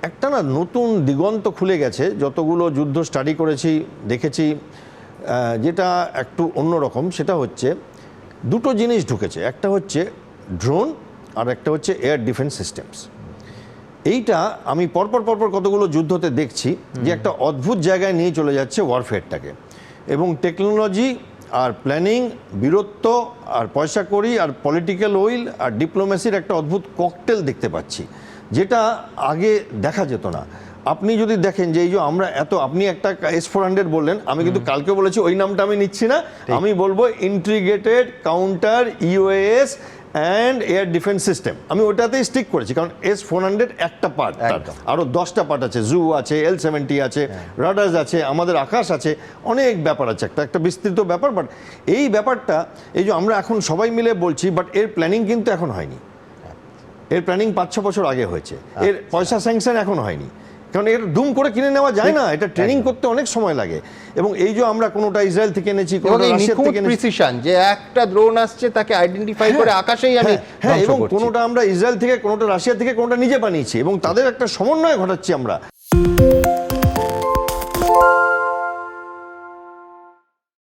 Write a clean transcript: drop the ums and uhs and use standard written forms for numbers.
একটা না নতুন দিগন্ত খুলে গেছে, যতগুলো যুদ্ধ স্টাডি করেছি দেখেছি, যেটা একটু অন্যরকম। সেটা হচ্ছে দুটো জিনিস ঢুকেছে, একটা হচ্ছে ড্রোন আর একটা হচ্ছে এয়ার ডিফেন্স সিস্টেমস। এইটা আমি পরপর কতগুলো যুদ্ধতে দেখছি যে একটা অদ্ভুত জায়গায় নিয়ে চলে যাচ্ছে ওয়ারফেয়ারটাকে, এবং টেকনোলজি আর প্ল্যানিং, বীরত্ব আর পয়সা কড়ি আর পলিটিক্যাল উইল আর ডিপ্লোমেসির একটা অদ্ভুত ককটেল দেখতে পাচ্ছি, যেটা আগে দেখা যেত না। আপনি যদি দেখেন যে এই যে আমরা আপনি একটা S-400 বললেন, আমি কিন্তু কালকে বলেছি ওই নামটা আমি নিচ্ছি না, আমি বলবো integrated counter US and air defence system. আমি ওটাতেই স্টিক করেছি, কারণ S-400 একটা পার্ট, আরও 10টা পার্ট আছে, জু আছে, L-70 আছে, রাডার্স আছে, আমাদের আকাশ আছে, অনেক ব্যাপার আছে, একটা বিস্তৃত ব্যাপার। বাট এই ব্যাপারটা এই যে আমরা এখন সবাই মিলে বলছি, বাট এর প্ল্যানিং কিন্তু এখন হয়নি। এর প্ল্যানিং 5-6 বছর আগে হয়েছে, এর পয়সা স্যাংশন এখন হয়নি, কারণ এর দুম করে কিনে নেওয়া যায় না, এটা ট্রেনিং করতে অনেক সময় লাগে। এবং এই যে আমরা কোনোটা ইসরায়েল থেকে এনেছি, কোনোটা রাশিয়া থেকে এনেছি, প্রিসিশন যে একটা ড্রোন আসছে তাকে আইডেন্টিফাই করে আকাশেই আমি এবং কোনোটা আমরা ইসরায়েল থেকে, কোনোটা রাশিয়া থেকে, কোনোটা নিজে বানিয়েছি, এবং তাদের একটা সমন্বয় ঘটাচ্ছি আমরা।